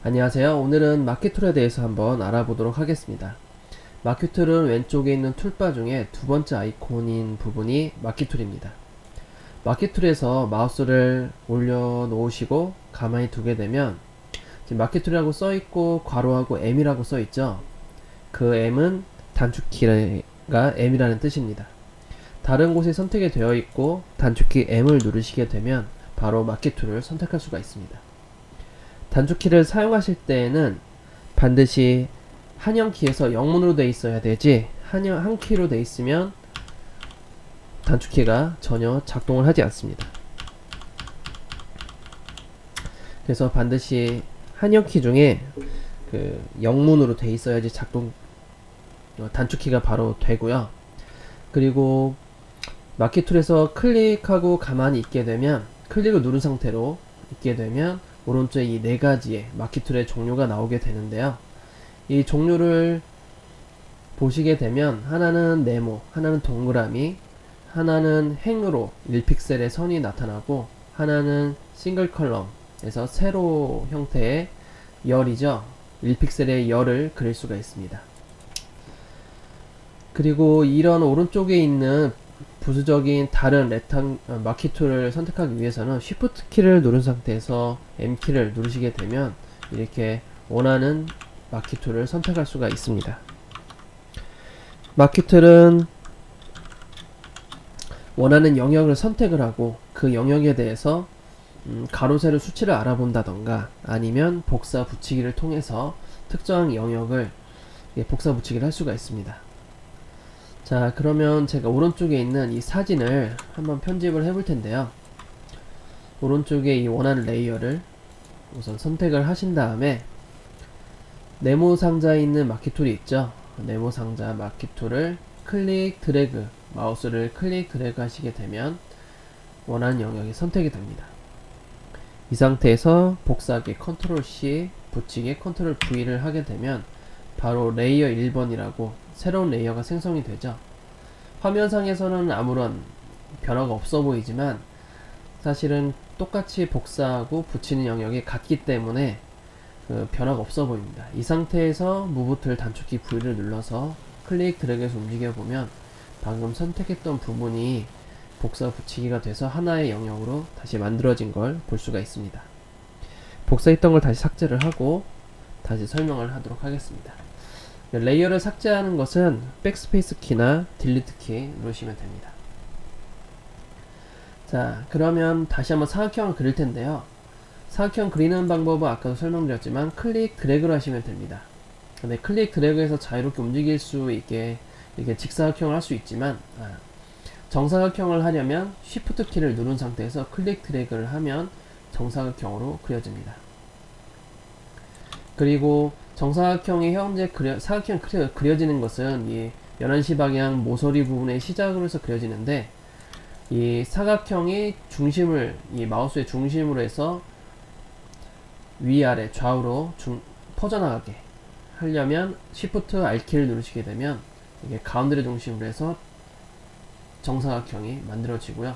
안녕하세요. 오늘은 마켓툴에 대해서 한번 알아보도록 하겠습니다. 마켓툴은 왼쪽에 있는 툴바 중에 두 번째 아이콘인 부분이 마켓툴입니다. 마켓툴에서 마우스를 올려놓으시고 가만히 두게 되면 지금 마켓툴이라고 써있고 괄호하고 M이라고 써있죠. 그 M은 단축키가 M이라는 뜻입니다. 다른 곳에 선택이 되어 있고 단축키 M을 누르시게 되면 바로 마켓툴을 선택할 수가 있습니다. 단축키를 사용하실 때에는 반드시 한영키에서 영문으로 되어 있어야 되지 한키로 되어 있으면 단축키가 전혀 작동을 하지 않습니다. 그래서 반드시 한영키 중에 영문으로 되어 있어야지 단축키가 바로 되고요. 그리고 마켓툴에서 클릭하고 가만히 있게 되면 클릭을 누른 상태로 있게 되면 오른쪽에 이 네 가지의 마켓툴의 종류가 나오게 되는데요. 이 종류를 보시게 되면 하나는 네모, 하나는 동그라미, 하나는 행으로 1픽셀의 선이 나타나고 하나는 싱글 컬럼에서 세로 형태의 열이죠. 1픽셀의 열을 그릴 수가 있습니다. 그리고 이런 오른쪽에 있는 부수적인 다른 마켓툴을 선택하기 위해서는 Shift 키를 누른 상태에서 M 키를 누르시게 되면 이렇게 원하는 마켓툴을 선택할 수가 있습니다. 마켓툴은 원하는 영역을 선택을 하고 그 영역에 대해서 가로 세로 수치를 알아본다던가 아니면 복사 붙이기를 통해서 특정한 영역을 복사 붙이기를 할 수가 있습니다. 자, 그러면 제가 오른쪽에 있는 이 사진을 한번 편집을 해볼 텐데요. 오른쪽에 이 원하는 레이어를 우선 선택을 하신 다음에 네모 상자에 있는 마켓툴이 있죠. 네모 상자 마켓툴을 클릭 드래그, 마우스를 클릭 드래그 하시게 되면 원하는 영역이 선택이 됩니다. 이 상태에서 복사하기 컨트롤 C, 붙이기 컨트롤 V를 하게 되면 바로 레이어 1번이라고 새로운 레이어가 생성이 되죠. 화면상에서는 아무런 변화가 없어 보이지만 사실은 똑같이 복사하고 붙이는 영역이 같기 때문에 변화가 없어 보입니다. 이 상태에서 무브 툴 단축키 V를 눌러서 클릭 드래그해서 움직여 보면 방금 선택했던 부분이 복사 붙이기가 돼서 하나의 영역으로 다시 만들어진 걸 볼 수가 있습니다. 복사했던 걸 다시 삭제를 하고 다시 설명을 하도록 하겠습니다. 레이어를 삭제하는 것은 백스페이스 키나 딜리트 키 누르시면 됩니다. 자, 그러면 다시 한번 사각형을 그릴 텐데요. 사각형 그리는 방법은 아까도 설명드렸지만 클릭 드래그를 하시면 됩니다. 근데 클릭 드래그해서 자유롭게 움직일 수 있게 이렇게 직사각형을 할 수 있지만 정사각형을 하려면 Shift 키를 누른 상태에서 클릭 드래그를 하면 정사각형으로 그려집니다. 그리고 정사각형이 현재 사각형이 그려지는 것은 이 11시 방향 모서리 부분의 시작으로 해서 그려지는데 이 사각형이 이 마우스의 중심으로 해서 위아래 좌우로 퍼져나가게 하려면 Shift R키를 누르시게 되면 이게 가운데를 중심으로 해서 정사각형이 만들어지고요.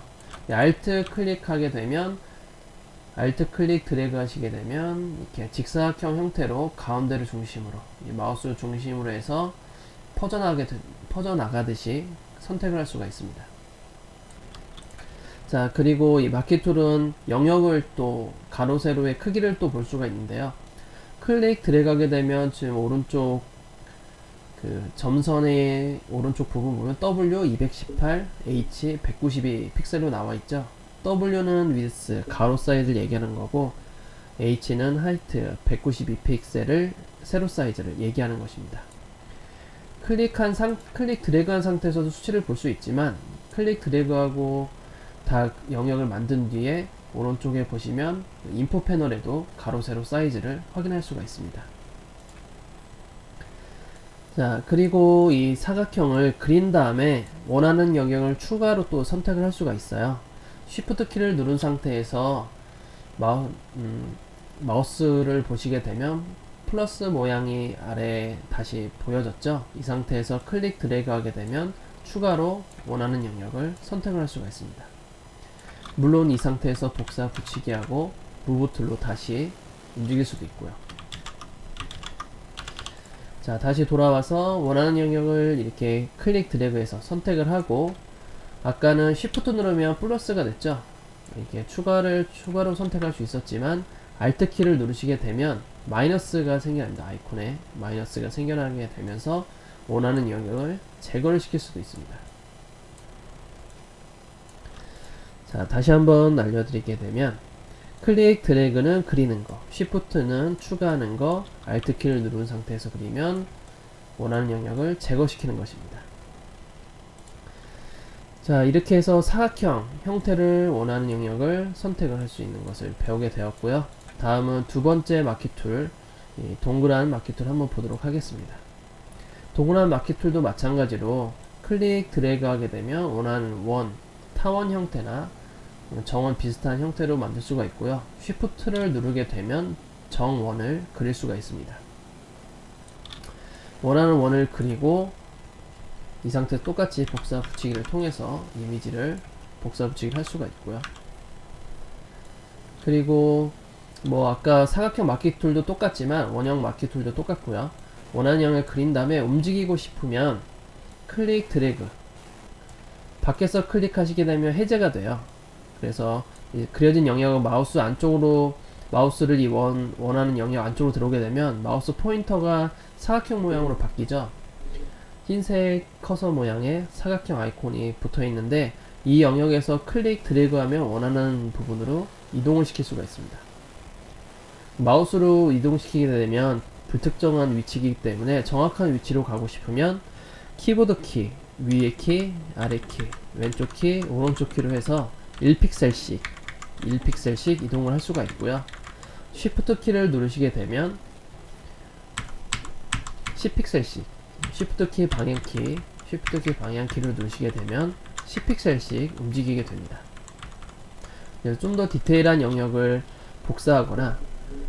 Alt 클릭하게 되면 Alt 클릭 드래그 하시게 되면 이렇게 직사각형 형태로 가운데를 중심으로 마우스를 중심으로 해서 퍼져나가듯이 선택을 할 수가 있습니다. 자, 그리고 이 마켓툴은 영역을 또 가로 세로의 크기를 또 볼 수가 있는데요. 클릭 드래그 하게 되면 지금 오른쪽 점선의 오른쪽 부분 보면 W218, H 192 픽셀로 나와 있죠. W는 width, 가로 사이즈를 얘기하는 거고 H는 height, 192 픽셀을 세로 사이즈를 얘기하는 것입니다. 클릭 드래그한 상태에서도 수치를 볼 수 있지만 클릭 드래그하고 다 영역을 만든 뒤에 오른쪽에 보시면 인포 패널에도 가로 세로 사이즈를 확인할 수가 있습니다. 자, 그리고 이 사각형을 그린 다음에 원하는 영역을 추가로 또 선택을 할 수가 있어요. Shift 키를 누른 상태에서 마우스를 보시게 되면 플러스 모양이 아래에 다시 보여졌죠. 이 상태에서 클릭 드래그 하게 되면 추가로 원하는 영역을 선택을 할 수가 있습니다. 물론 이 상태에서 복사 붙이기 하고 무브 툴로 다시 움직일 수도 있고요. 자, 다시 돌아와서 원하는 영역을 이렇게 클릭 드래그해서 선택을 하고, 아까는 Shift 누르면 플러스가 됐죠. 이렇게 추가로 선택할 수 있었지만 Alt 키를 누르시게 되면 마이너스가 생겨납니다. 아이콘에 마이너스가 생겨나게 되면서 원하는 영역을 제거를 시킬 수도 있습니다. 자, 다시 한번 알려드리게 되면 클릭 드래그는 그리는 거, Shift는 추가하는 거, Alt 키를 누른 상태에서 그리면 원하는 영역을 제거시키는 것입니다. 자, 이렇게 해서 사각형 형태를 원하는 영역을 선택을 할 수 있는 것을 배우게 되었고요. 다음은 두 번째 마키 툴, 동그란 마키 툴 한번 보도록 하겠습니다. 동그란 마키 툴도 마찬가지로 클릭 드래그 하게 되면 원하는 원, 타원 형태나 정원 비슷한 형태로 만들 수가 있고요. Shift를 누르게 되면 정원을 그릴 수가 있습니다. 원하는 원을 그리고 이 상태 똑같이 복사 붙이기를 통해서 이미지를 복사 붙이기를 할 수가 있고요. 그리고 뭐 아까 사각형 마키 툴도 똑같지만 원형 마키 툴도 똑같고요. 원하는 영역을 그린 다음에 움직이고 싶으면 클릭 드래그, 밖에서 클릭하시게 되면 해제가 돼요. 그래서 그려진 영역을 마우스 안쪽으로, 마우스를 원하는 영역 안쪽으로 들어오게 되면 마우스 포인터가 사각형 모양으로 바뀌죠. 흰색 커서 모양의 사각형 아이콘이 붙어 있는데 이 영역에서 클릭 드래그 하면 원하는 부분으로 이동을 시킬 수가 있습니다. 마우스로 이동시키게 되면 불특정한 위치이기 때문에 정확한 위치로 가고 싶으면 키보드 키, 위의 키, 아래 키, 왼쪽 키, 오른쪽 키로 해서 1픽셀씩 이동을 할 수가 있고요. Shift 키를 누르시게 되면 10픽셀씩, Shift 키 방향키, Shift 키 방향키를 누르시게 되면 10픽셀씩 움직이게 됩니다. 좀 더 디테일한 영역을 복사하거나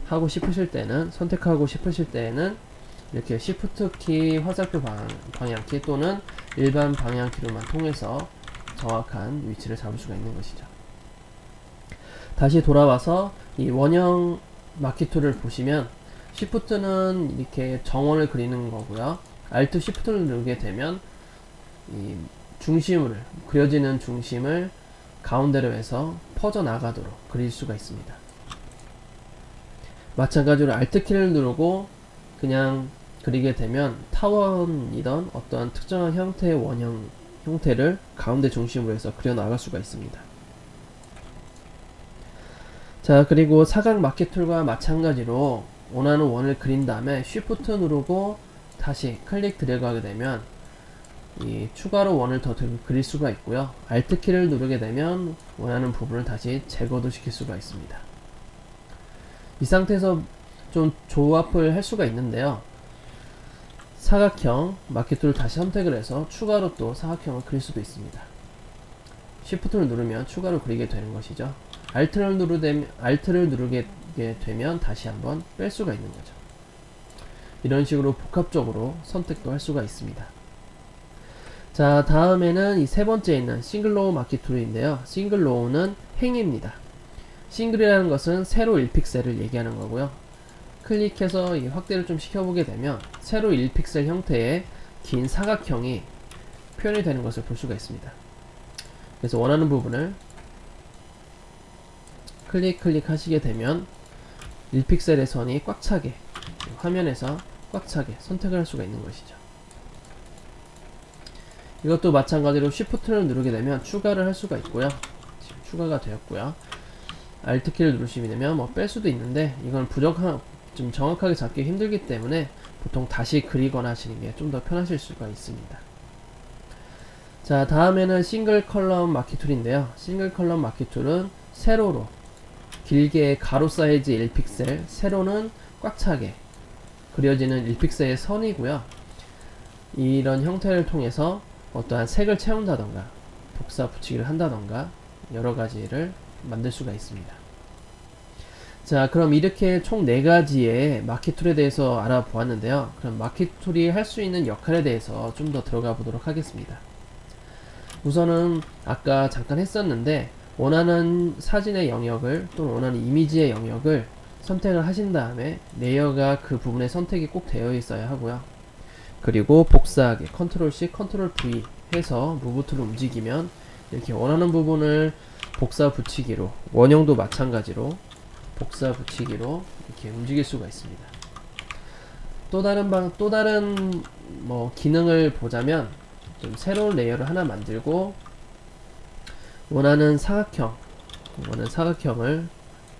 하고 싶으실 때는, 선택하고 싶으실 때는 이렇게 Shift 키 화살표 방향키 또는 일반 방향키로만 통해서 정확한 위치를 잡을 수가 있는 것이죠. 다시 돌아와서 이 원형 마키 툴을 보시면 Shift는 이렇게 정원을 그리는 거고요. Alt Shift를 누르게 되면 이 중심을, 그려지는 중심을 가운데로 해서 퍼져나가도록 그릴 수가 있습니다. 마찬가지로 Alt 키를 누르고 그냥 그리게 되면 타원이던 어떤 특정한 형태의 원형 형태를 가운데 중심으로 해서 그려 나갈 수가 있습니다. 자, 그리고 사각 마키 툴과 마찬가지로 원하는 원을 그린 다음에 Shift 누르고 다시 클릭 드래그 하게 되면 이 추가로 원을 더 그릴 수가 있고요. Alt 키를 누르게 되면 원하는 부분을 다시 제거도 시킬 수가 있습니다. 이 상태에서 좀 조합을 할 수가 있는데요. 사각형 마키 툴을 다시 선택을 해서 추가로 또 사각형을 그릴 수도 있습니다. Shift를 누르면 추가로 그리게 되는 것이죠. Alt를 누르게 되면 다시 한번 뺄 수가 있는 거죠. 이런 식으로 복합적으로 선택도 할 수가 있습니다. 자, 다음에는 이 세 번째 있는 싱글로우 마키 툴인데요. 싱글로우는 행입니다. 싱글이라는 것은 세로 1픽셀을 얘기하는 거고요. 클릭해서 이 확대를 좀 시켜보게 되면 세로 1픽셀 형태의 긴 사각형이 표현이 되는 것을 볼 수가 있습니다. 그래서 원하는 부분을 클릭 하시게 되면 1픽셀의 선이 꽉 차게, 화면에서 꽉 차게 선택을 할 수가 있는 것이죠. 이것도 마찬가지로 Shift를 누르게 되면 추가를 할 수가 있고요. 지금 추가가 되었고요. Alt 키를 누르시게 되면 뭐 뺄 수도 있는데 이건 좀 정확하게 잡기 힘들기 때문에 보통 다시 그리거나 하시는 게 좀 더 편하실 수가 있습니다. 자, 다음에는 싱글 컬럼 마키 툴인데요. 싱글 컬럼 마키 툴은 세로로 길게 가로 사이즈 1픽셀, 세로는 꽉 차게 그려지는 1픽셀의 선이고요. 이런 형태를 통해서 어떠한 색을 채운다던가 복사 붙이기를 한다던가 여러 가지를 만들 수가 있습니다. 자, 그럼 이렇게 총 4가지의 마키 툴에 대해서 알아보았는데요. 그럼 마키 툴이 할 수 있는 역할에 대해서 좀 더 들어가 보도록 하겠습니다. 우선은 아까 잠깐 했었는데 원하는 사진의 영역을 또는 원하는 이미지의 영역을 선택을 하신 다음에 레이어가 그 부분에 선택이 꼭 되어 있어야 하고요. 그리고 복사하기 컨트롤 C, 컨트롤 V 해서 무브 툴을 움직이면 이렇게 원하는 부분을 복사 붙이기로, 원형도 마찬가지로 복사 붙이기로 이렇게 움직일 수가 있습니다. 또 다른 뭐 기능을 보자면, 좀 새로운 레이어를 하나 만들고 원하는 사각형을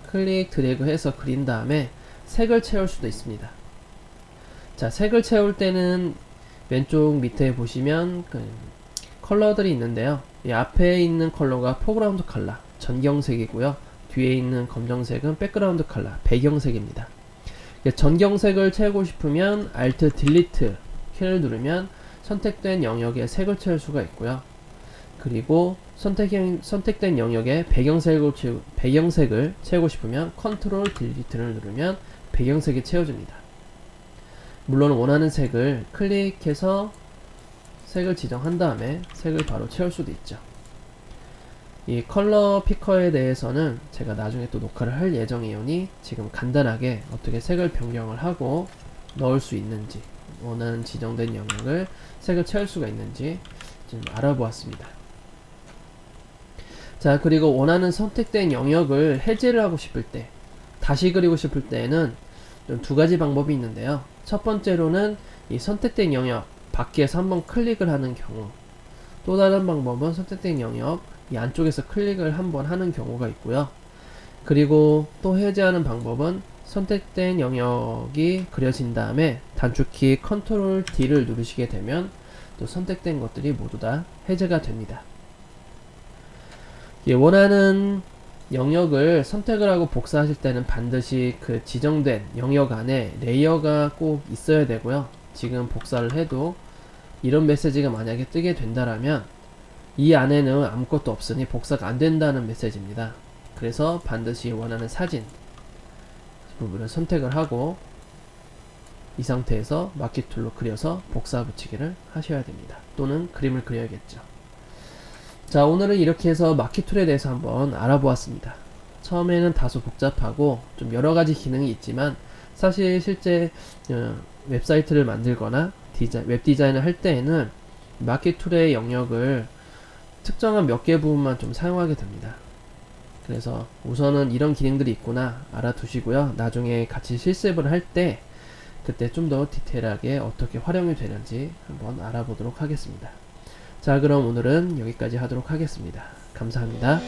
클릭 드래그 해서 그린 다음에 색을 채울 수도 있습니다. 자, 색을 채울 때는 왼쪽 밑에 보시면 컬러들이 있는데요. 이 앞에 있는 컬러가 포그라운드 컬러, 전경색이고요. 뒤에 있는 검정색은 백그라운드 컬러, 배경색입니다. 전경색을 채우고 싶으면 Alt Delete 키를 누르면 선택된 영역에 색을 채울 수가 있고요. 그리고 선택된 영역에 배경색을 채우고 싶으면 Ctrl Delete를 누르면 배경색이 채워집니다. 물론 원하는 색을 클릭해서 색을 지정한 다음에 색을 바로 채울 수도 있죠. 이 컬러 피커에 대해서는 제가 나중에 또 녹화를 할 예정이오니 지금 간단하게 어떻게 색을 변경을 하고 넣을 수 있는지, 원하는 지정된 영역을 색을 채울 수가 있는지 좀 알아보았습니다. 자, 그리고 원하는 선택된 영역을 해제를 하고 싶을 때, 다시 그리고 싶을 때에는 두 가지 방법이 있는데요. 첫 번째로는 이 선택된 영역 밖에서 한번 클릭을 하는 경우, 또 다른 방법은 선택된 영역 이 안쪽에서 클릭을 한번 하는 경우가 있고요. 그리고 또 해제하는 방법은 선택된 영역이 그려진 다음에 단축키 Ctrl D를 누르시게 되면 또 선택된 것들이 모두 다 해제가 됩니다. 원하는 영역을 선택을 하고 복사하실 때는 반드시 그 지정된 영역 안에 레이어가 꼭 있어야 되고요. 지금 복사를 해도 이런 메시지가 만약에 뜨게 된다라면 이 안에는 아무것도 없으니 복사가 안 된다는 메시지입니다. 그래서 반드시 원하는 사진 부분을 선택을 하고 이 상태에서 마키 툴로 그려서 복사 붙이기를 하셔야 됩니다. 또는 그림을 그려야겠죠. 자, 오늘은 이렇게 해서 마키 툴에 대해서 한번 알아보았습니다. 처음에는 다소 복잡하고 좀 여러가지 기능이 있지만 사실 실제 웹사이트를 만들거나 웹 디자인을 할 때에는 마키 툴의 영역을 특정한 몇 개 부분만 좀 사용하게 됩니다. 그래서 우선은 이런 기능들이 있구나 알아두시고요. 나중에 같이 실습을 할 때 그때 좀 더 디테일하게 어떻게 활용이 되는지 한번 알아보도록 하겠습니다. 자, 그럼 오늘은 여기까지 하도록 하겠습니다. 감사합니다.